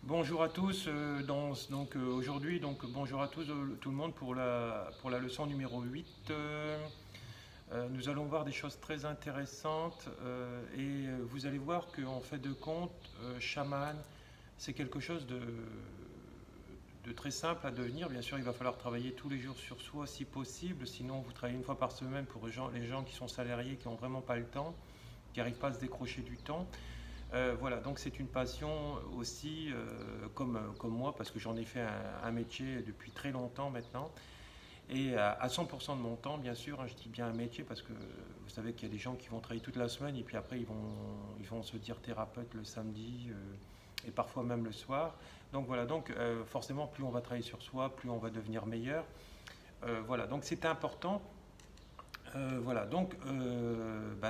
Bonjour à tous. Aujourd'hui, bonjour à tous, tout le monde pour la leçon numéro 8. Nous allons voir des choses très intéressantes et vous allez voir qu'en fait de compte, chaman, c'est quelque chose de très simple à devenir. Bien sûr, il va falloir travailler tous les jours sur soi si possible, sinon vous travaillez une fois par semaine pour les gens qui sont salariés, qui n'ont vraiment pas le temps, qui n'arrivent pas à se décrocher du temps. Voilà, donc c'est une passion aussi, comme moi, parce que j'en ai fait un métier depuis très longtemps maintenant, et à 100% de mon temps, bien sûr, hein, je dis bien un métier, parce que vous savez qu'il y a des gens qui vont travailler toute la semaine, et puis après ils vont se dire thérapeute le samedi, et parfois même le soir. Donc voilà, donc forcément, plus on va travailler sur soi, plus on va devenir meilleur. Voilà, donc c'est important. Voilà, donc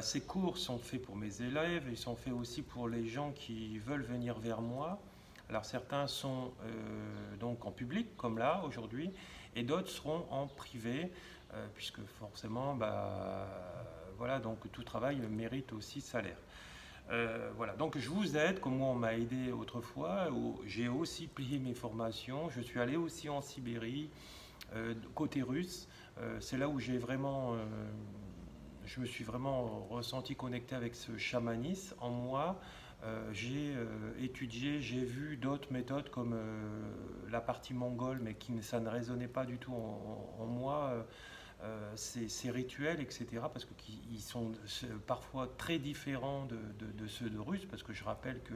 ces cours sont faits pour mes élèves, ils sont faits aussi pour les gens qui veulent venir vers moi. Alors certains sont donc en public, comme là aujourd'hui, et d'autres seront en privé, puisque forcément, voilà, donc tout travail mérite aussi salaire. Voilà, donc je vous aide, comme moi on m'a aidé autrefois, j'ai aussi payé mes formations, je suis allé aussi en Sibérie, côté russe. C'est là où je me suis vraiment ressenti connecté avec ce chamanisme en moi. J'ai étudié, j'ai vu d'autres méthodes comme la partie mongole, mais ça ne résonnait pas du tout en moi. Ces rituels, etc., parce qu'ils sont parfois très différents de ceux de Russes, parce que je rappelle que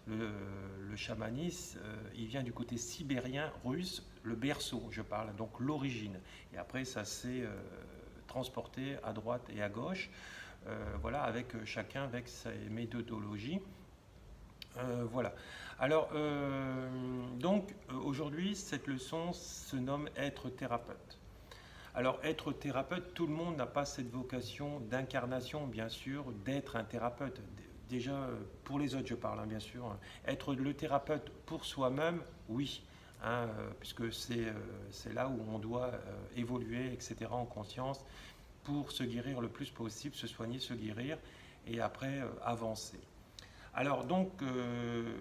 le chamanisme, il vient du côté sibérien russe, le berceau, je parle, donc l'origine. Et après, ça s'est transporté à droite et à gauche, voilà, avec chacun avec sa méthodologie. Voilà. Alors, aujourd'hui, cette leçon se nomme être thérapeute. Alors, être thérapeute, tout le monde n'a pas cette vocation d'incarnation, bien sûr, d'être un thérapeute. Déjà, pour les autres, je parle, hein, bien sûr. Être le thérapeute pour soi-même, oui, hein, puisque c'est là où on doit évoluer, etc., en conscience, pour se guérir le plus possible, se soigner, se guérir, et après avancer. Alors donc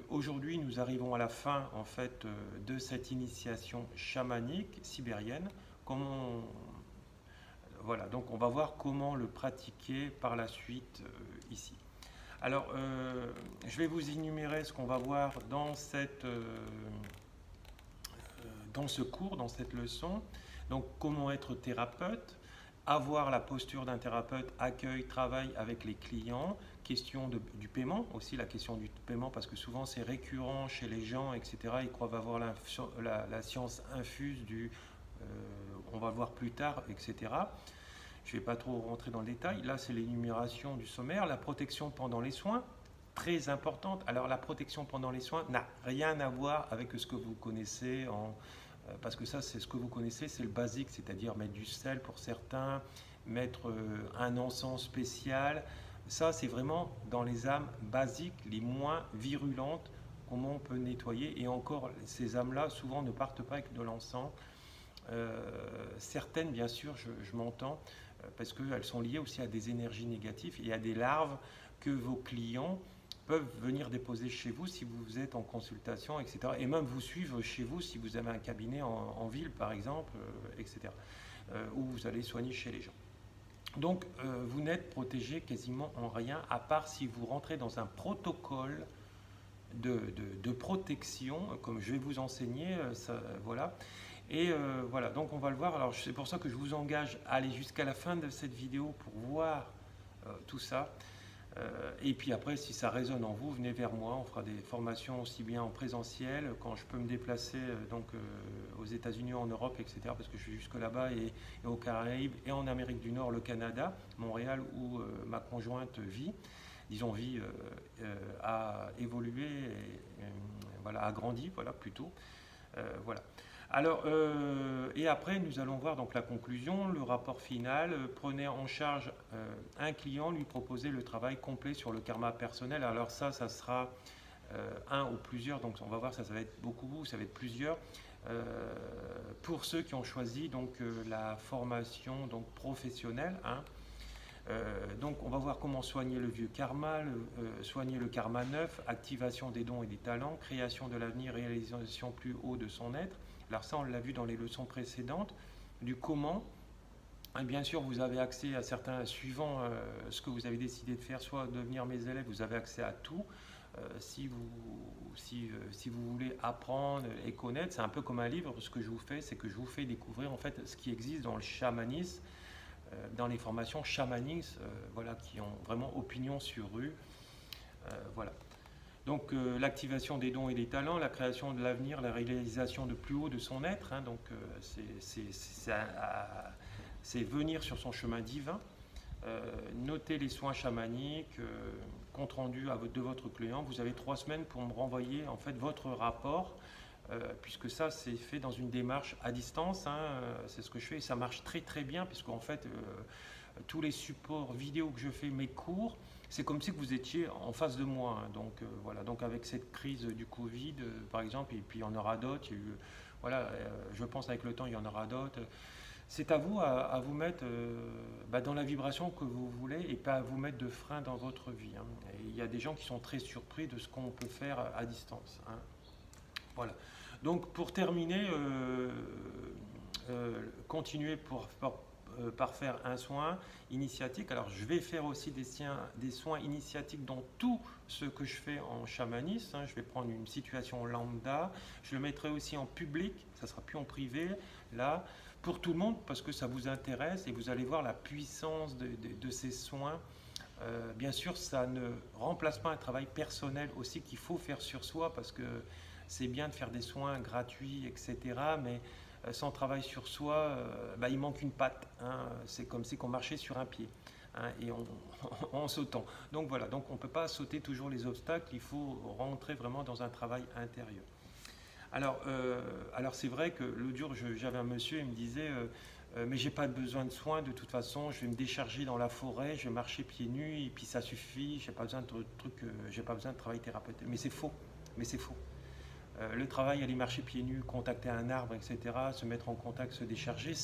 aujourd'hui nous arrivons à la fin en fait de cette initiation chamanique sibérienne. Comment Voilà, donc on va voir comment le pratiquer par la suite ici. Alors je vais vous énumérer ce qu'on va voir dans ce cours, dans cette leçon. Donc comment être thérapeute, avoir la posture d'un thérapeute, accueil, travail avec les clients, question du paiement, aussi la question du paiement, parce que souvent c'est récurrent chez les gens, etc. Ils croient avoir la science infuse on va le voir plus tard, etc. Je ne vais pas trop rentrer dans le détail. Là, c'est l'énumération du sommaire. La protection pendant les soins, très importante. Alors, la protection pendant les soins n'a rien à voir avec ce que vous connaissez parce que ça, c'est ce que vous connaissez, c'est le basique, c'est-à-dire mettre du sel pour certains, mettre un encens spécial. Ça, c'est vraiment dans les âmes basiques, les moins virulentes, comment on peut nettoyer. Et encore, ces âmes-là, souvent, ne partent pas avec de l'encens. Certaines, bien sûr, je m'entends, parce qu'elles sont liées aussi à des énergies négatives et à des larves que vos clients peuvent venir déposer chez vous si vous êtes en consultation, etc. Et même vous suivre chez vous si vous avez un cabinet en ville, par exemple, etc. Où vous allez soigner chez les gens. Donc, vous n'êtes protégé quasiment en rien, à part si vous rentrez dans un protocole de protection, comme je vais vous enseigner, voilà. Et voilà, donc on va le voir. Alors c'est pour ça que je vous engage à aller jusqu'à la fin de cette vidéo pour voir tout ça. Et puis après, si ça résonne en vous, venez vers moi. On fera des formations aussi bien en présentiel, quand je peux me déplacer aux États-Unis, en Europe, etc. Parce que je suis jusque là-bas et aux Caraïbes et en Amérique du Nord, le Canada, Montréal, où ma conjointe vit. Disons vit, a évolué, voilà, a grandi, voilà, plutôt. Voilà. Alors, et après, nous allons voir donc la conclusion, le rapport final. Prenez en charge un client, lui proposer le travail complet sur le karma personnel. Alors ça sera un ou plusieurs. Donc on va voir, ça va être beaucoup, ça va être plusieurs. Pour ceux qui ont choisi donc la formation donc professionnelle, hein, Donc on va voir comment soigner le vieux karma, soigner le karma neuf, activation des dons et des talents, création de l'avenir, réalisation plus haut de son être. Alors ça, on l'a vu dans les leçons précédentes, du comment. Et bien sûr, vous avez accès à certains, suivant ce que vous avez décidé de faire, soit devenir mes élèves, vous avez accès à tout. Si vous voulez apprendre et connaître, c'est un peu comme un livre. Ce que je vous fais, c'est que je vous fais découvrir en fait ce qui existe dans le chamanisme, dans les formations chamanistes, voilà, qui ont vraiment opinion sur rue. Voilà. Donc l'activation des dons et des talents, la création de l'avenir, la réalisation de plus haut de son être. Hein, donc c'est venir sur son chemin divin. Notez les soins chamaniques, compte rendu de votre client. Vous avez 3 semaines pour me renvoyer en fait votre rapport, puisque ça c'est fait dans une démarche à distance. Hein, c'est ce que je fais et ça marche très très bien, puisqu'en fait tous les supports vidéo que je fais, mes cours, c'est comme si vous étiez en face de moi. Hein. Donc voilà. Donc avec cette crise du Covid, par exemple, et puis il y en aura d'autres. Voilà, je pense avec le temps il y en aura d'autres. C'est à vous à vous mettre dans la vibration que vous voulez et pas à vous mettre de frein dans votre vie. Hein. Et il y a des gens qui sont très surpris de ce qu'on peut faire à distance. Hein. Voilà. Donc pour terminer, continuez par faire un soin initiatique. Alors je vais faire aussi des soins initiatiques dans tout ce que je fais en chamanisme. Hein. Je vais prendre une situation lambda. Je le mettrai aussi en public, ça ne sera plus en privé. Là, pour tout le monde, parce que ça vous intéresse et vous allez voir la puissance de ces soins. Bien sûr, ça ne remplace pas un travail personnel aussi qu'il faut faire sur soi, parce que c'est bien de faire des soins gratuits, etc. Mais sans travail sur soi, il manque une patte. Hein. C'est comme si on marchait sur un pied. Hein, et en sautant. Donc voilà, donc on ne peut pas sauter toujours les obstacles, il faut rentrer vraiment dans un travail intérieur. Alors c'est vrai que l'autre jour, j'avais un monsieur, il me disait mais j'ai pas besoin de soins, de toute façon, je vais me décharger dans la forêt, je vais marcher pieds nus, et puis ça suffit, j'ai pas besoin de trucs, j'ai pas besoin de travail thérapeutique. Mais c'est faux, le travail, aller marcher pieds nus, contacter un arbre, etc., se mettre en contact, se décharger,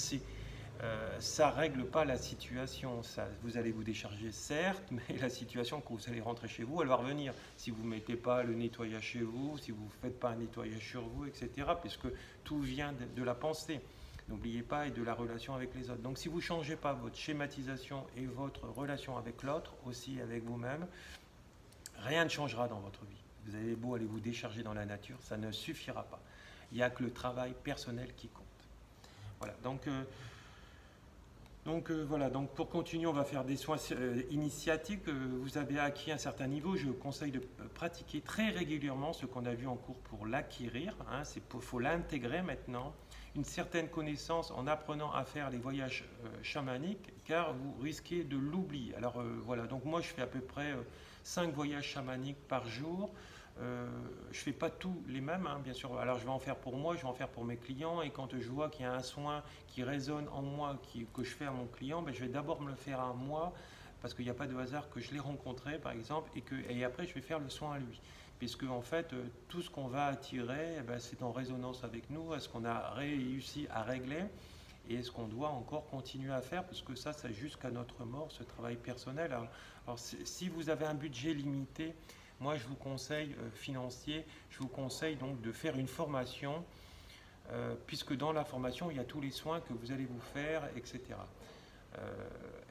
ça règle pas la situation. Vous allez vous décharger, certes, mais la situation, quand vous allez rentrer chez vous, elle va revenir. Si vous ne mettez pas le nettoyage chez vous, si vous ne faites pas un nettoyage sur vous, etc., puisque tout vient de la pensée. N'oubliez pas, et de la relation avec les autres. Donc si vous ne changez pas votre schématisation et votre relation avec l'autre, aussi avec vous-même, rien ne changera dans votre vie. Vous avez beau aller vous décharger dans la nature, ça ne suffira pas. Il n'y a que le travail personnel qui compte. Voilà, voilà, donc pour continuer, on va faire des soins initiatiques. Vous avez acquis un certain niveau. Je vous conseille de pratiquer très régulièrement ce qu'on a vu en cours pour l'acquérir. Hein, faut l'intégrer maintenant. Une certaine connaissance en apprenant à faire les voyages chamaniques, car vous risquez de l'oublier. Alors voilà, donc moi je fais à peu près 5 voyages chamaniques par jour. Je ne fais pas tous les mêmes, hein, bien sûr. Alors je vais en faire pour moi, je vais en faire pour mes clients. Et quand je vois qu'il y a un soin qui résonne en moi, que je fais à mon client, je vais d'abord me le faire à moi, parce qu'il n'y a pas de hasard que je l'ai rencontré, par exemple, et après je vais faire le soin à lui. Puisque en fait, tout ce qu'on va attirer, c'est en résonance avec nous, est-ce qu'on a réussi à régler, et est-ce qu'on doit encore continuer à faire, parce que ça, c'est jusqu'à notre mort, ce travail personnel. Alors si vous avez un budget limité, moi, je vous conseille, financier, je vous conseille donc de faire une formation, puisque dans la formation, il y a tous les soins que vous allez vous faire, etc.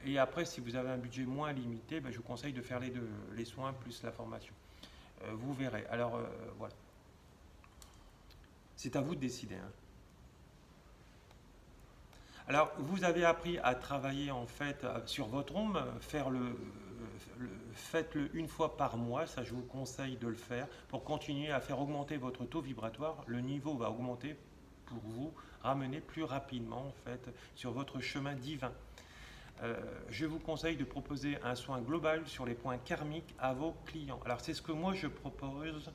Et après, si vous avez un budget moins limité, je vous conseille de faire les deux, les soins plus la formation. Vous verrez. Alors, voilà. C'est à vous de décider. Hein. Alors, vous avez appris à travailler en fait sur votre ombre, faites-le une fois par mois, ça je vous conseille de le faire pour continuer à faire augmenter votre taux vibratoire. Le niveau va augmenter pour vous ramener plus rapidement en fait sur votre chemin divin. Je vous conseille de proposer un soin global sur les points karmiques à vos clients. Alors c'est ce que moi je propose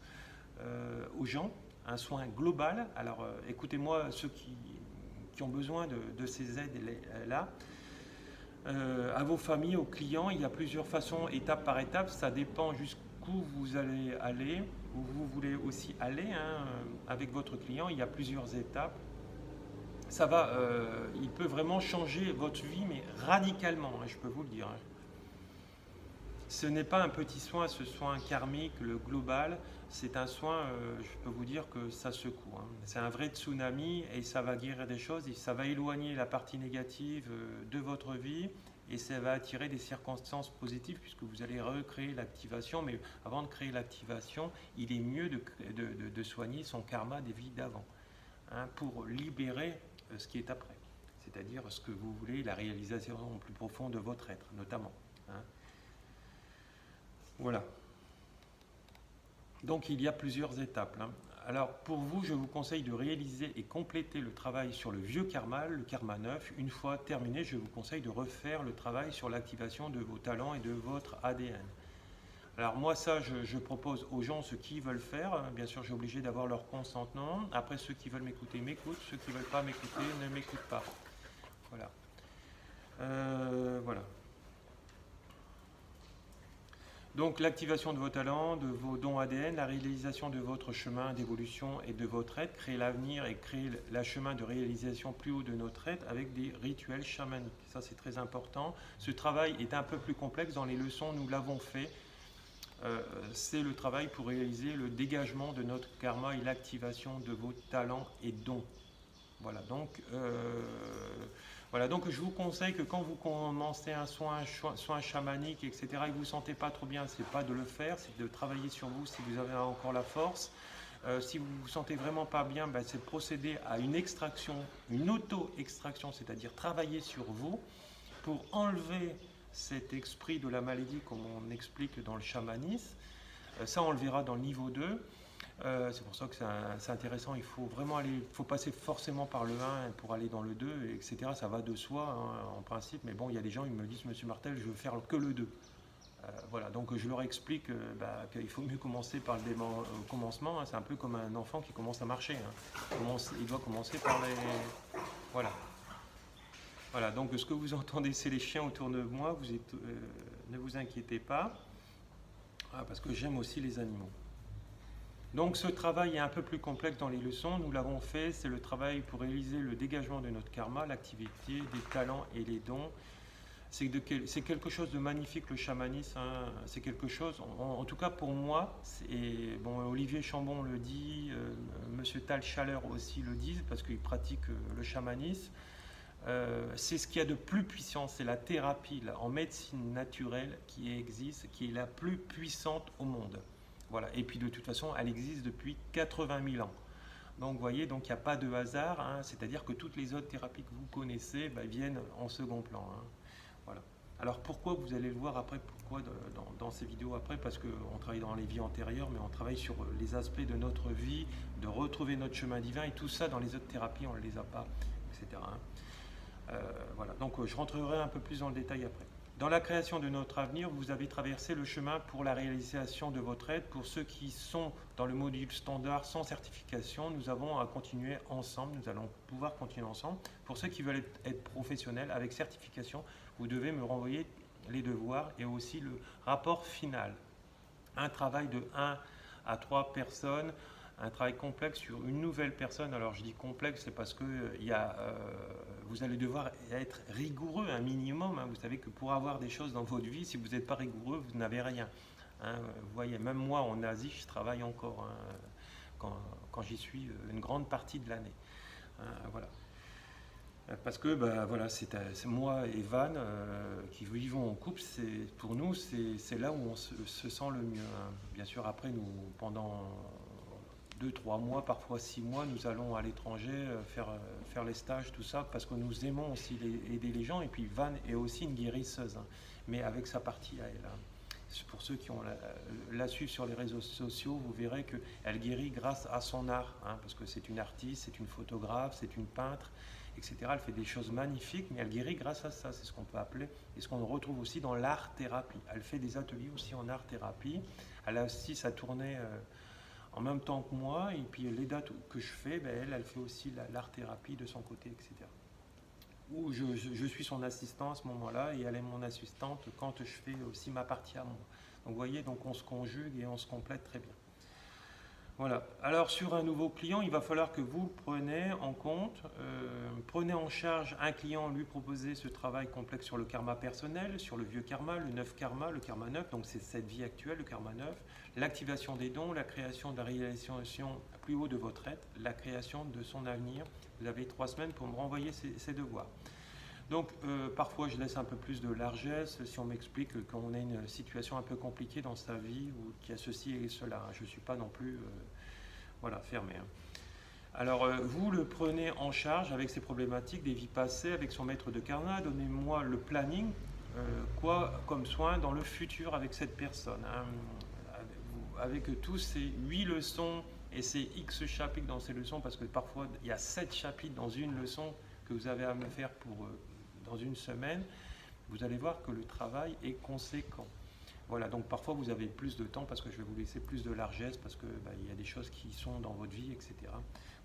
aux gens, un soin global. Alors écoutez-moi, ceux qui ont besoin de ces aides-là, à vos familles, aux clients, il y a plusieurs façons, étape par étape, ça dépend jusqu'où vous allez aller, où vous voulez aussi aller hein, avec votre client, il y a plusieurs étapes. Ça va, il peut vraiment changer votre vie, mais radicalement, hein, je peux vous le dire. Hein. Ce n'est pas un petit soin, ce soin karmique, le global, c'est un soin, je peux vous dire que ça secoue, hein. C'est un vrai tsunami et ça va guérir des choses, et ça va éloigner la partie négative de votre vie et ça va attirer des circonstances positives puisque vous allez recréer l'activation. Mais avant de créer l'activation, il est mieux de soigner son karma des vies d'avant, hein, pour libérer ce qui est après, c'est-à-dire ce que vous voulez, la réalisation plus profonde de votre être notamment, hein. Voilà. Donc il y a plusieurs étapes, hein. Alors pour vous, je vous conseille de réaliser et compléter le travail sur le vieux karma, le karma neuf. Une fois terminé, je vous conseille de refaire le travail sur l'activation de vos talents et de votre ADN. Alors moi ça, je propose aux gens, ceux qui veulent faire, bien sûr j'ai obligé d'avoir leur consentement. Après ceux qui veulent m'écouter m'écoutent, ceux qui ne veulent pas m'écouter ne m'écoutent pas. Voilà. Voilà. Donc l'activation de vos talents, de vos dons ADN, la réalisation de votre chemin d'évolution et de votre être, créer l'avenir et créer le chemin de réalisation plus haut de notre être avec des rituels chamaniques. Ça c'est très important. Ce travail est un peu plus complexe, dans les leçons nous l'avons fait. C'est le travail pour réaliser le dégagement de notre karma et l'activation de vos talents et dons. Voilà, donc je vous conseille que quand vous commencez un soin chamanique, etc., et que vous ne vous sentez pas trop bien, c'est pas de le faire, c'est de travailler sur vous si vous avez encore la force. Si vous ne vous sentez vraiment pas bien, c'est de procéder à une extraction, une auto-extraction, c'est-à-dire travailler sur vous pour enlever cet esprit de la maladie, comme on explique dans le chamanisme. Ça, on le verra dans le niveau 2. C'est pour ça que c'est intéressant. Il faut vraiment faut passer forcément par le 1 pour aller dans le 2, etc. Ça va de soi, hein, en principe. Mais bon, il y a des gens qui me disent, Monsieur Martel, je veux faire que le 2. Voilà, donc je leur explique qu'il faut mieux commencer par le commencement, hein. C'est un peu comme un enfant qui commence à marcher, hein. Il doit commencer par les... Voilà. Voilà, donc ce que vous entendez, c'est les chiens autour de moi. Ne vous inquiétez pas, parce que j'aime aussi les animaux. Donc ce travail est un peu plus complexe dans les leçons, nous l'avons fait, c'est le travail pour réaliser le dégagement de notre karma, l'activité, des talents et les dons. C'est quelque chose de magnifique, le chamanisme, hein. C'est quelque chose, en tout cas pour moi, bon, Olivier Chambon le dit, Monsieur Tal Chaleur aussi le dit, parce qu'il pratique le chamanisme. C'est ce qu'il y a de plus puissant, c'est la thérapie en médecine naturelle qui existe, qui est la plus puissante au monde. Voilà. Et puis de toute façon, elle existe depuis 80 000 ans. Donc vous voyez, donc il n'y a pas de hasard, hein. C'est-à-dire que toutes les autres thérapies que vous connaissez viennent en second plan, hein. Voilà. Alors pourquoi, vous allez le voir après, pourquoi dans ces vidéos après, parce qu'on travaille dans les vies antérieures, mais on travaille sur les aspects de notre vie, de retrouver notre chemin divin, et tout ça dans les autres thérapies, on ne les a pas, etc., hein. Voilà, donc je rentrerai un peu plus dans le détail après. Dans la création de notre avenir, vous avez traversé le chemin pour la réalisation de votre aide. Pour ceux qui sont dans le module standard sans certification, nous avons à continuer ensemble, nous allons pouvoir continuer ensemble. Pour ceux qui veulent être professionnels avec certification, vous devez me renvoyer les devoirs et aussi le rapport final. Un travail de 1 à 3 personnes, un travail complexe sur une nouvelle personne. Alors je dis complexe, c'est parce que vous allez devoir être rigoureux un minimum, hein. Vous savez que pour avoir des choses dans votre vie, si vous n'êtes pas rigoureux, vous n'avez rien, hein. Vous voyez, même moi en Asie, je travaille encore, hein, quand j'y suis une grande partie de l'année, hein, voilà. Parce que voilà, c'est moi et Van qui vivons en couple, pour nous c'est là où on se sent le mieux, hein. Bien sûr, après nous, pendant 2-3 mois, parfois 6 mois, nous allons à l'étranger faire les stages, tout ça, parce que nous aimons aussi aider les gens. Et puis Van est aussi une guérisseuse, hein, mais avec sa partie à elle, hein. Pour ceux qui la suivent sur les réseaux sociaux, vous verrez qu'elle guérit grâce à son art, hein, parce que c'est une artiste, c'est une photographe, c'est une peintre, etc. Elle fait des choses magnifiques, mais elle guérit grâce à ça. C'est ce qu'on peut appeler, et ce qu'on retrouve aussi dans l'art-thérapie. Elle fait des ateliers aussi en art-thérapie. Elle a aussi sa tournée en même temps que moi, et puis les dates que je fais, elle fait aussi l'art-thérapie de son côté, etc. Où je suis son assistant à ce moment-là, et elle est mon assistante quand je fais aussi ma partie à moi. Donc vous voyez, donc on se conjugue et on se complète très bien. Voilà. Alors sur un nouveau client, il va falloir que vous le preniez en compte, prenez en charge un client, lui proposer ce travail complexe sur le karma personnel, sur le vieux karma, le neuf karma, le karma neuf, donc c'est cette vie actuelle, le karma neuf, l'activation des dons, la création de la réalisation plus haut de votre être, la création de son avenir. Vous avez 3 semaines pour me renvoyer ces devoirs. Donc parfois je laisse un peu plus de largesse si on m'explique qu'on a une situation un peu compliquée dans sa vie ou qu'il y a ceci et cela. Je ne suis pas non plus voilà, fermé. Alors vous le prenez en charge avec ses problématiques des vies passées, avec son maître de karma. Donnez-moi le planning, quoi comme soin dans le futur avec cette personne. Hein. Avec tous ces 8 leçons et ces X chapitres dans ces leçons, parce que parfois il y a 7 chapitres dans une leçon que vous avez à me faire pour dans une semaine, vous allez voir que le travail est conséquent. Voilà, donc parfois vous avez plus de temps parce que je vais vous laisser plus de largesse parce que il y a des choses qui sont dans votre vie, etc.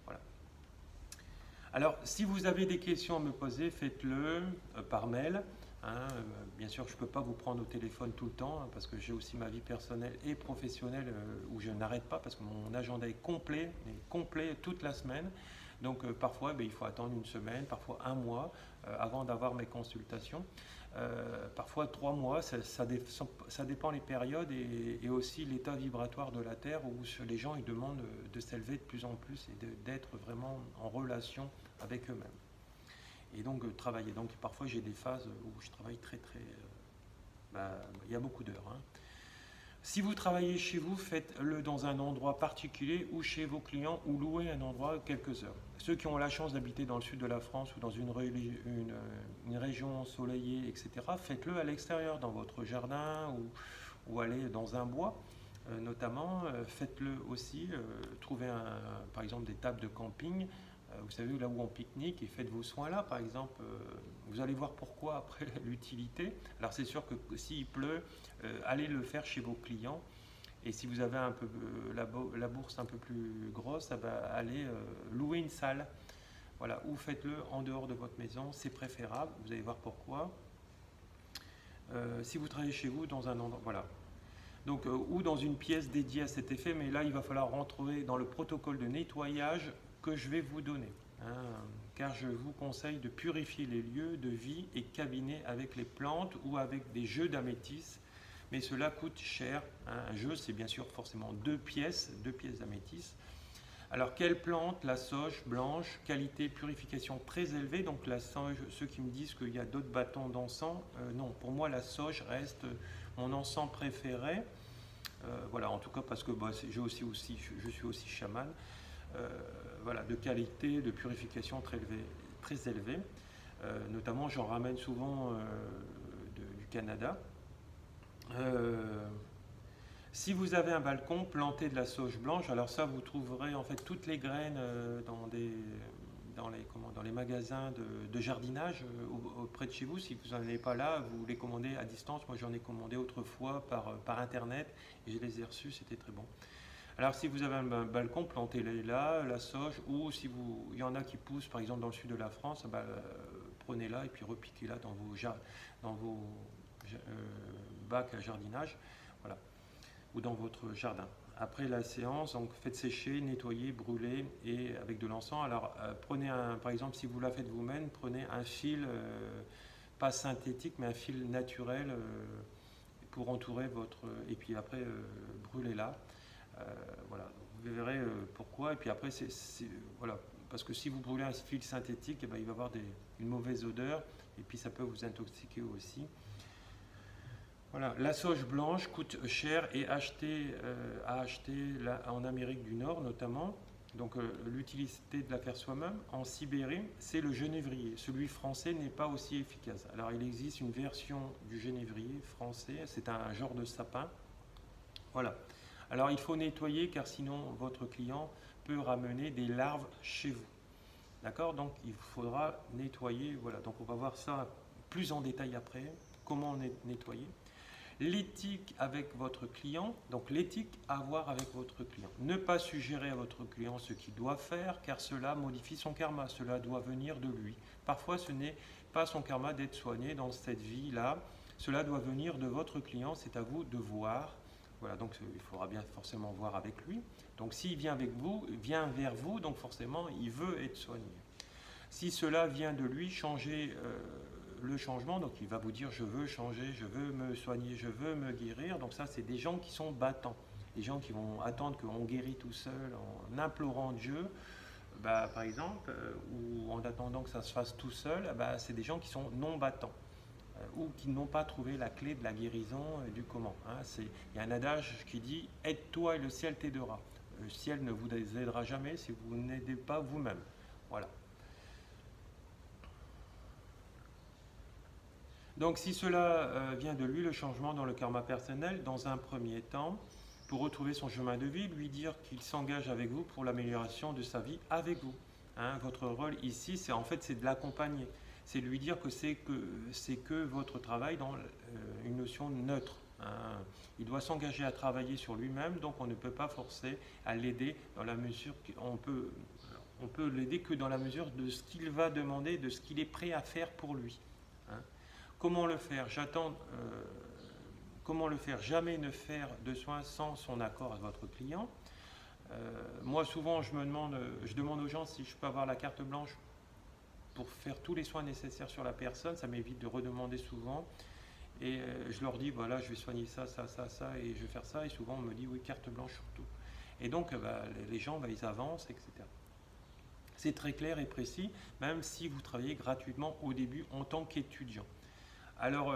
Voilà. Alors, si vous avez des questions à me poser, faites-le par mail. Hein. Bien sûr, je ne peux pas vous prendre au téléphone tout le temps hein, parce que j'ai aussi ma vie personnelle et professionnelle où je n'arrête pas parce que mon agenda est complet toute la semaine. Donc parfois, il faut attendre une semaine, parfois un mois avant d'avoir mes consultations. Parfois 3 mois, ça dépend les périodes et aussi l'état vibratoire de la Terre où les gens ils demandent de s'élever de plus en plus et d'être vraiment en relation avec eux-mêmes. Et donc travailler. Donc parfois j'ai des phases où je travaille il y a beaucoup d'heures. Hein. Si vous travaillez chez vous, faites-le dans un endroit particulier ou chez vos clients ou louez un endroit quelques heures. Ceux qui ont la chance d'habiter dans le sud de la France ou dans une région ensoleillée, etc., faites-le à l'extérieur, dans votre jardin ou allez dans un bois. Notamment, faites-le aussi, trouvez par exemple des tables de camping, vous savez là où on pique-nique et faites vos soins là par exemple, vous allez voir pourquoi après l'utilité. Alors c'est sûr que s'il pleut, allez le faire chez vos clients et si vous avez un peu la bourse un peu plus grosse, allez louer une salle. Voilà, ou faites-le en dehors de votre maison, c'est préférable, vous allez voir pourquoi. Si vous travaillez chez vous dans un endroit, voilà. Donc, ou dans une pièce dédiée à cet effet, mais là il va falloir rentrer dans le protocole de nettoyage que je vais vous donner, hein, car je vous conseille de purifier les lieux de vie et cabinets avec les plantes ou avec des jeux d'améthyste, mais cela coûte cher. Hein. Un jeu, c'est bien sûr forcément 2 pièces d'améthyste. Alors, quelle plante? La sauge blanche, qualité purification très élevée. Donc, la sauge, ceux qui me disent qu'il y a d'autres bâtons d'encens, non, pour moi, la sauge reste mon encens préféré. Voilà, en tout cas, parce que je suis aussi chaman. Voilà, de qualité, de purification très élevée. Notamment, j'en ramène souvent du Canada. Si vous avez un balcon, plantez de la sauge blanche. Alors ça, vous trouverez en fait toutes les graines dans les magasins de jardinage auprès de chez vous. Si vous n'en avez pas là, vous les commandez à distance. Moi, j'en ai commandé autrefois par Internet et je les ai reçus, c'était très bon. Alors si vous avez un balcon, plantez-les là, la sauge, ou si il y en a qui poussent par exemple dans le sud de la France, prenez-la et puis repiquez-la dans vos bacs à jardinage, voilà, ou dans votre jardin. Après la séance, donc faites sécher, nettoyer, brûler et avec de l'encens. Alors prenez par exemple si vous la faites vous-même, prenez un fil, pas synthétique mais un fil naturel pour entourer et puis après brûlez-la. Voilà, vous verrez pourquoi. Et puis après, voilà, parce que si vous brûlez un fil synthétique, il va y avoir une mauvaise odeur et puis ça peut vous intoxiquer aussi. Voilà, la sauge blanche coûte cher et à acheter là, en Amérique du Nord notamment. Donc l'utilité de la faire soi-même. En Sibérie, c'est le genévrier. Celui français n'est pas aussi efficace. Alors il existe une version du genévrier français, c'est un genre de sapin. Voilà. Alors il faut nettoyer car sinon votre client peut ramener des larves chez vous. D'accord? Donc il faudra nettoyer. Voilà, donc on va voir ça plus en détail après. Comment nettoyer? L'éthique avec votre client. Donc l'éthique à avoir avec votre client. Ne pas suggérer à votre client ce qu'il doit faire car cela modifie son karma. Cela doit venir de lui. Parfois ce n'est pas son karma d'être soigné dans cette vie-là. Cela doit venir de votre client. C'est à vous de voir Voilà, donc il faudra bien forcément voir avec lui. Donc s'il vient avec vous, vient vers vous, donc forcément il veut être soigné. Si cela vient de lui, changer le changement, donc il va vous dire je veux changer, je veux me soigner, je veux me guérir. Donc ça, c'est des gens qui sont battants, des gens qui vont attendre qu'on guérisse tout seul en implorant Dieu, bah, par exemple, ou en attendant que ça se fasse tout seul. Bah, c'est des gens qui sont non battants ou qui n'ont pas trouvé la clé de la guérison et du comment. Hein. Il y a un adage qui dit « Aide-toi et le ciel t'aidera ». Le ciel ne vous aidera jamais si vous n'aidez pas vous-même. Voilà. Donc si cela vient de lui, le changement dans le karma personnel, dans un premier temps, pour retrouver son chemin de vie, lui dire qu'il s'engage avec vous pour l'amélioration de sa vie avec vous. Hein, votre rôle ici, c'est en fait c'est de l'accompagner. C'est de lui dire que c'est que votre travail dans une notion neutre. Hein. Il doit s'engager à travailler sur lui-même, donc on ne peut pas forcer à l'aider dans la mesure qu'on peut l'aider que dans la mesure de ce qu'il va demander, de ce qu'il est prêt à faire pour lui. Hein. Comment le faire? Comment le faire? Jamais ne faire de soins sans son accord à votre client. Moi, souvent, je demande aux gens si je peux avoir la carte blanche pour faire tous les soins nécessaires sur la personne. Ça m'évite de redemander souvent. Et je leur dis, voilà, je vais soigner ça, ça, ça, ça, et je vais faire ça. Et souvent, on me dit, oui, carte blanche surtout. Et donc, les gens, ils avancent, etc. C'est très clair et précis, même si vous travaillez gratuitement au début en tant qu'étudiant. Alors,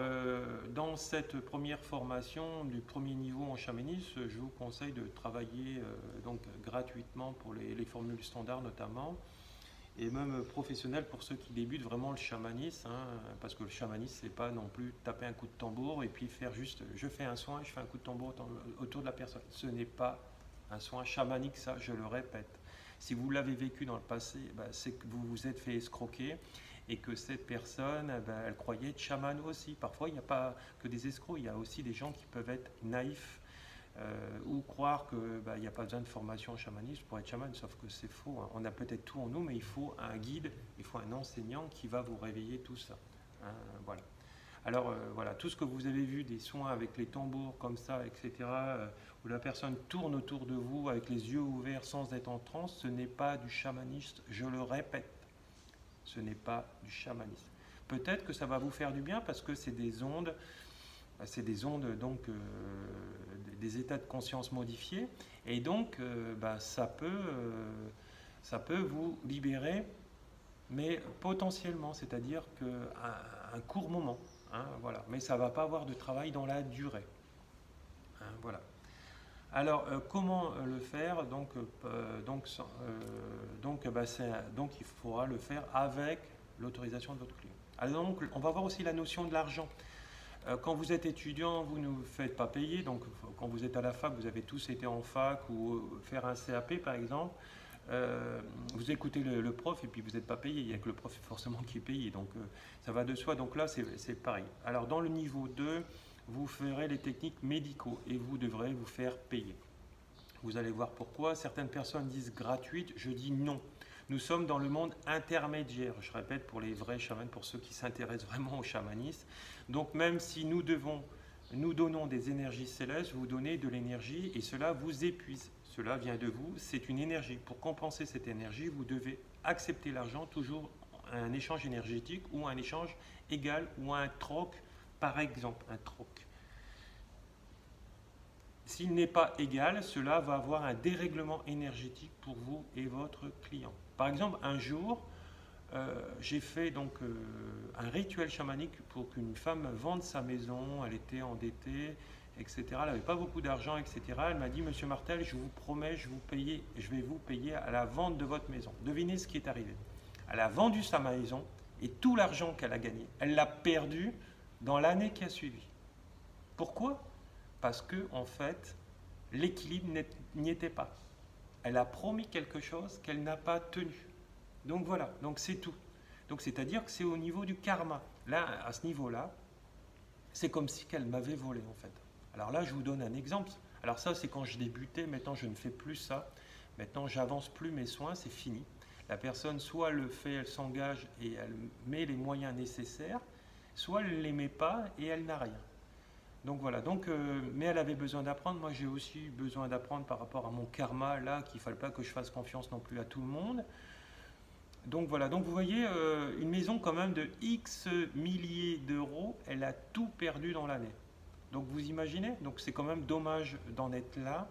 dans cette première formation du premier niveau en chamanisme, je vous conseille de travailler donc gratuitement pour les formules standards notamment, et même professionnel pour ceux qui débutent vraiment le chamanisme, hein, parce que le chamanisme, c'est pas non plus taper un coup de tambour et puis faire juste, je fais un soin, je fais un coup de tambour autour de la personne. Ce n'est pas un soin chamanique, ça, je le répète. Si vous l'avez vécu dans le passé, c'est que vous vous êtes fait escroquer et que cette personne, elle croyait être chamane aussi. Parfois, il n'y a pas que des escrocs, il y a aussi des gens qui peuvent être naïfs ou croire qu'il n'y a pas besoin de formation en chamanisme pour être chaman, sauf que c'est faux. Hein. On a peut-être tout en nous, mais il faut un guide, il faut un enseignant qui va vous réveiller tout ça. Hein, voilà. Alors voilà, tout ce que vous avez vu, des soins avec les tambours comme ça, etc., où la personne tourne autour de vous avec les yeux ouverts sans être en transe, ce n'est pas du chamanisme, je le répète, ce n'est pas du chamanisme. Peut-être que ça va vous faire du bien parce que c'est des ondes donc des états de conscience modifiés, et donc ça peut vous libérer, mais potentiellement, c'est-à-dire qu'un court moment. Hein, voilà. Mais ça ne va pas avoir de travail dans la durée. Hein, voilà. Alors, comment le faire? Donc, il faudra le faire avec l'autorisation de votre client. Alors, donc, on va voir aussi la notion de l'argent. Quand vous êtes étudiant, vous ne vous faites pas payer. Donc, quand vous êtes à la fac, vous avez tous été en fac ou faire un CAP, par exemple. Vous écoutez le prof et puis vous n'êtes pas payé, il n'y a que le prof forcément qui est payé, donc ça va de soi. Donc là c'est pareil. Alors dans le niveau 2, vous ferez les techniques médicaux et vous devrez vous faire payer. Vous allez voir pourquoi. Certaines personnes disent gratuite, je dis non. Nous sommes dans le monde intermédiaire, je répète pour les vrais chamans, pour ceux qui s'intéressent vraiment au chamanisme. Donc même si nous donnons des énergies célestes, vous donnez de l'énergie et cela vous épuise. Cela vient de vous, c'est une énergie. Pour compenser cette énergie, vous devez accepter l'argent, toujours un échange énergétique ou un échange égal ou un troc, par exemple, un troc. S'il n'est pas égal, cela va avoir un dérèglement énergétique pour vous et votre client. Par exemple, un jour, j'ai fait donc un rituel chamanique pour qu'une femme vende sa maison, elle était endettée, etc. Elle n'avait pas beaucoup d'argent, etc. Elle m'a dit, Monsieur Martel, je vous promets, je vais vous payer à la vente de votre maison. Devinez ce qui est arrivé. Elle a vendu sa maison et tout l'argent qu'elle a gagné, elle l'a perdu dans l'année qui a suivi. Pourquoi? Parce que, en fait, l'équilibre n'y était pas. Elle a promis quelque chose qu'elle n'a pas tenu. Donc voilà, donc c'est tout. Donc c'est-à-dire que c'est au niveau du karma. Là, à ce niveau-là, c'est comme si qu'elle m'avait volé, en fait. Alors là, je vous donne un exemple. Alors ça, c'est quand je débutais. Maintenant, je ne fais plus ça. Maintenant, j'avance plus mes soins. C'est fini. La personne, soit le fait, elle s'engage et elle met les moyens nécessaires, soit elle ne les met pas et elle n'a rien. Donc voilà, donc, mais elle avait besoin d'apprendre, moi j'ai aussi besoin d'apprendre par rapport à mon karma là, qu'il ne fallait pas que je fasse confiance non plus à tout le monde. Donc voilà, donc vous voyez, une maison quand même de X milliers d'euros, elle a tout perdu dans l'année. Donc vous imaginez, donc c'est quand même dommage d'en être là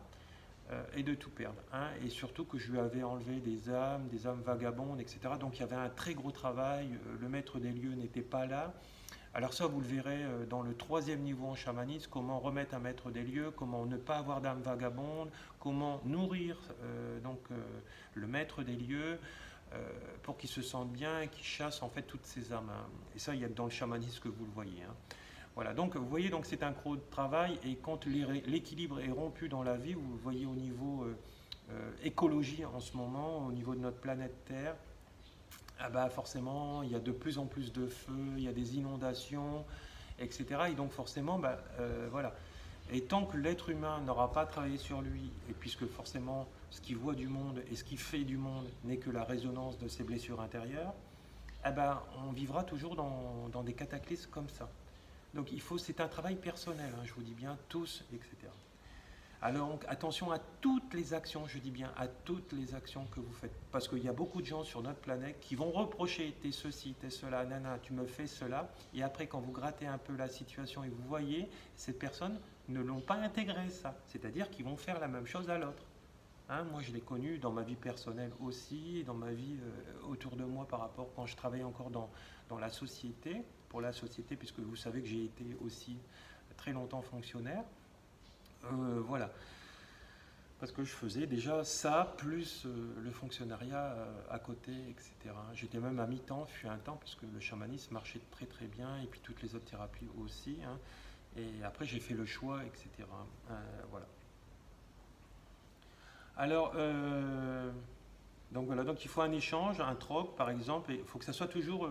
et de tout perdre, hein. Et surtout que je lui avais enlevé des âmes vagabondes, etc. Donc il y avait un très gros travail, le maître des lieux n'était pas là. Alors ça, vous le verrez dans le troisième niveau en chamanisme, comment remettre un maître des lieux, comment ne pas avoir d'âme vagabonde, comment nourrir le maître des lieux pour qu'il se sente bien et qu'il chasse en fait toutes ces âmes, hein. Et ça, il y a dans le chamanisme que vous le voyez, hein. Voilà, donc vous voyez, donc c'est un gros travail et quand l'équilibre est rompu dans la vie, vous le voyez au niveau écologie en ce moment, au niveau de notre planète Terre, ah bah forcément, il y a de plus en plus de feux, il y a des inondations, etc. Et donc forcément, voilà. Et tant que l'être humain n'aura pas travaillé sur lui, et puisque forcément ce qu'il voit du monde et ce qu'il fait du monde n'est que la résonance de ses blessures intérieures, eh ben, on vivra toujours dans des cataclysmes comme ça. Donc c'est un travail personnel, hein, je vous dis bien, tous, etc. Alors attention à toutes les actions, je dis bien à toutes les actions que vous faites. Parce qu'il y a beaucoup de gens sur notre planète qui vont reprocher t'es ceci, t'es cela, nana, tu me fais cela. Et après, quand vous grattez un peu la situation et vous voyez, ces personnes ne l'ont pas intégré ça. C'est-à-dire qu'ils vont faire la même chose à l'autre. Hein, moi, je l'ai connu dans ma vie personnelle aussi, dans ma vie autour de moi par rapport quand je travaillais encore dans la société, pour la société, puisque vous savez que j'ai été aussi très longtemps fonctionnaire. Voilà, parce que je faisais déjà ça, plus le fonctionnariat à côté, etc. J'étais même à mi-temps, fut un temps, parce que le chamanisme marchait très très bien, et puis toutes les autres thérapies aussi, hein. Et après j'ai fait le choix, etc. Voilà. Alors, donc voilà, donc il faut un échange, un troc par exemple, et il faut que ça soit toujours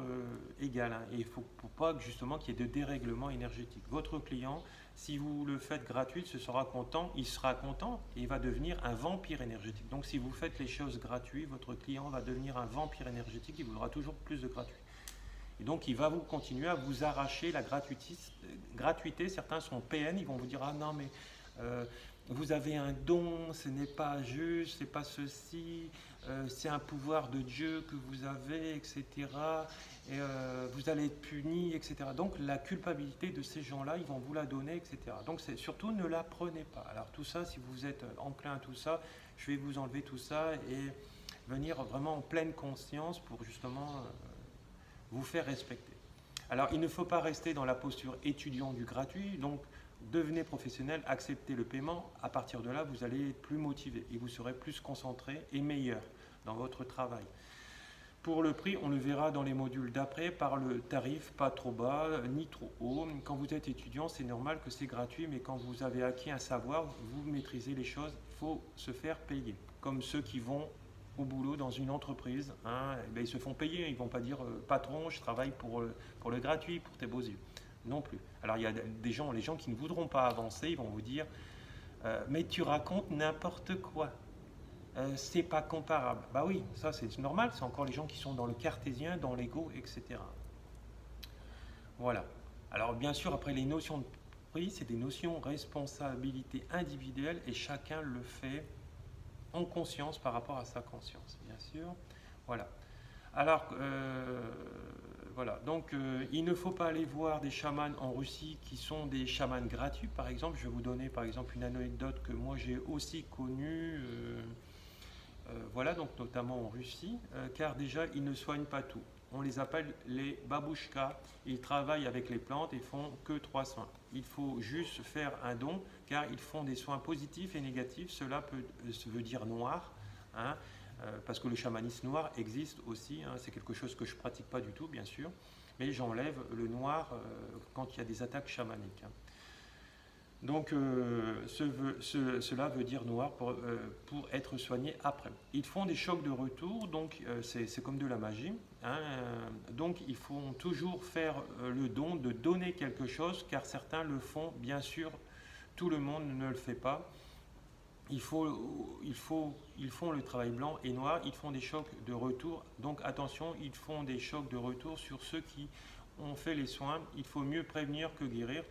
égal, hein, et il ne faut pas que, justement qu'il y ait de dérèglement énergétique. Votre client, si vous le faites gratuit, il sera content et il va devenir un vampire énergétique. Donc si vous faites les choses gratuites, votre client va devenir un vampire énergétique, il voudra toujours plus de gratuit. Et donc il va vous continuer à vous arracher la gratuité. Certains sont PN, ils vont vous dire ah non mais vous avez un don, ce n'est pas juste, c'est pas ceci, c'est un pouvoir de Dieu que vous avez, etc. Et vous allez être puni, etc. Donc la culpabilité de ces gens-là, ils vont vous la donner, etc. Donc surtout ne la prenez pas. Alors tout ça, si vous êtes enclin à tout ça, je vais vous enlever tout ça et venir vraiment en pleine conscience pour justement vous faire respecter. Alors il ne faut pas rester dans la posture étudiant du gratuit, donc devenez professionnel, acceptez le paiement, à partir de là vous allez être plus motivé et vous serez plus concentré et meilleur dans votre travail. Pour le prix, on le verra dans les modules d'après par le tarif pas trop bas ni trop haut. Quand vous êtes étudiant, c'est normal que c'est gratuit, mais quand vous avez acquis un savoir, vous maîtrisez les choses, il faut se faire payer. Comme ceux qui vont au boulot dans une entreprise, hein, ils se font payer, ils ne vont pas dire patron, je travaille pour le gratuit, pour tes beaux yeux. Non plus. Alors il y a les gens qui ne voudront pas avancer, ils vont vous dire mais tu racontes n'importe quoi. C'est pas comparable. Bah oui, ça c'est normal, c'est encore les gens qui sont dans le cartésien, dans l'ego, etc. Voilà. Alors bien sûr, après les notions de prix, c'est des notions de responsabilité individuelle et chacun le fait en conscience par rapport à sa conscience, bien sûr. Voilà. Alors, voilà. Donc, il ne faut pas aller voir des chamans en Russie qui sont des chamans gratuits, par exemple. Je vais vous donner, par exemple, une anecdote que moi j'ai aussi connue. Voilà, donc notamment en Russie, car déjà, ils ne soignent pas tout. On les appelle les babouchkas. Ils travaillent avec les plantes et font que 3 soins. Il faut juste faire un don, car ils font des soins positifs et négatifs. Cela veut dire noir, hein, parce que le chamanisme noir existe aussi. Hein, c'est quelque chose que je ne pratique pas du tout, bien sûr. Mais j'enlève le noir quand il y a des attaques chamaniques. Hein. Donc cela veut dire noir pour être soigné après. Ils font des chocs de retour, donc c'est comme de la magie. Hein, donc il faut toujours faire le don de donner quelque chose, car certains le font, bien sûr, tout le monde ne le fait pas. Ils font le travail blanc et noir, ils font des chocs de retour. Donc attention, ils font des chocs de retour sur ceux qui ont fait les soins. Il faut mieux prévenir que guérir.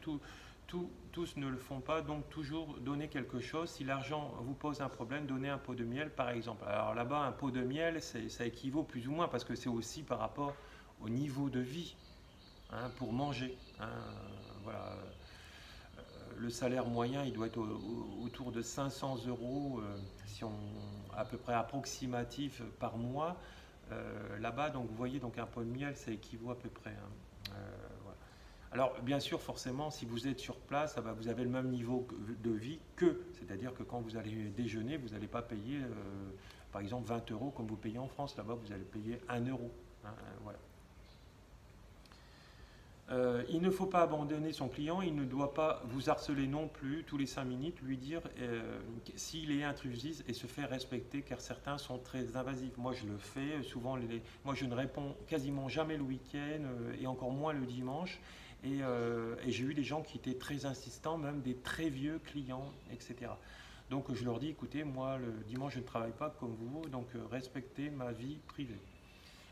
tous ne le font pas, donc toujours donner quelque chose. Si l'argent vous pose un problème, donnez un pot de miel par exemple. Alors là-bas, un pot de miel, ça équivaut plus ou moins, parce que c'est aussi par rapport au niveau de vie, hein, pour manger. Hein, voilà. Le salaire moyen, il doit être autour de 500 euros, si on, à peu près approximatif par mois. Là-bas, donc vous voyez, donc un pot de miel, ça équivaut à peu près. Hein. Voilà. Alors, bien sûr, forcément, si vous êtes sur place, ah bah, vous avez le même niveau de vie c'est-à-dire que quand vous allez déjeuner, vous n'allez pas payer, par exemple, 20 euros comme vous payez en France. Là-bas, vous allez payer 1 euro. Hein, voilà. Il ne faut pas abandonner son client, il ne doit pas vous harceler non plus tous les 5 minutes, lui dire s'il est intrusif et se faire respecter, car certains sont très invasifs. Moi je le fais, souvent moi je ne réponds quasiment jamais le week-end et encore moins le dimanche. Et j'ai eu des gens qui étaient très insistants, même des très vieux clients, etc. Donc je leur dis, écoutez, moi le dimanche je ne travaille pas comme vous, donc respectez ma vie privée.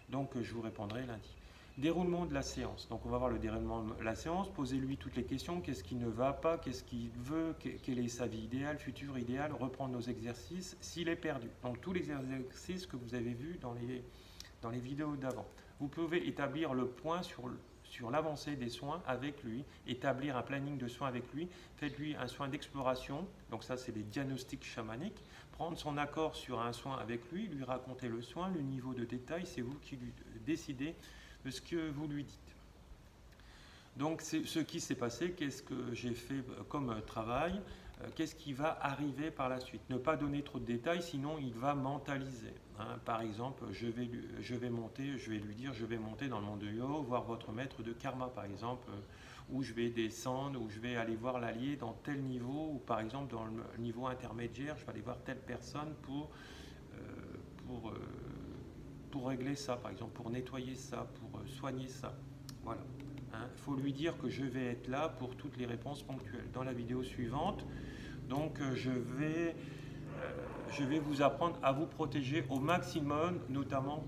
Donc je vous répondrai lundi. Déroulement de la séance. Donc on va voir le déroulement de la séance, posez-lui toutes les questions, qu'est-ce qui ne va pas, qu'est-ce qu'il veut, quelle est sa vie idéale, future idéale, reprendre nos exercices s'il est perdu. Donc tous les exercices que vous avez vus dans les vidéos d'avant. Vous pouvez établir le point sur l'avancée des soins avec lui, établir un planning de soins avec lui, faites-lui un soin d'exploration, donc ça c'est des diagnostics chamaniques, prendre son accord sur un soin avec lui, lui raconter le soin, le niveau de détail, c'est vous qui lui décidez de ce que vous lui dites. Donc c'est ce qui s'est passé, qu'est-ce que j'ai fait comme travail, qu'est-ce qui va arriver par la suite. Ne pas donner trop de détails, sinon il va mentaliser. Hein. Par exemple, je vais lui dire, je vais monter dans le monde de Yo, voir votre maître de karma par exemple, où je vais descendre, où je vais aller voir l'allié dans tel niveau, ou par exemple dans le niveau intermédiaire, je vais aller voir telle personne pour régler ça, par exemple, pour nettoyer ça, pour soigner ça. Voilà. Hein, faut lui dire que je vais être là pour toutes les réponses ponctuelles. Dans la vidéo suivante, donc je vais vous apprendre à vous protéger au maximum, notamment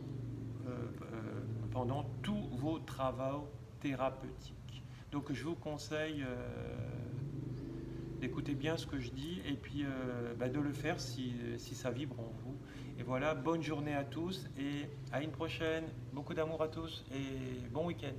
pendant tous vos travaux thérapeutiques. Donc je vous conseille d'écouter bien ce que je dis et puis de le faire si ça vibre en vous. Et voilà, bonne journée à tous et à une prochaine. Beaucoup d'amour à tous et bon week-end.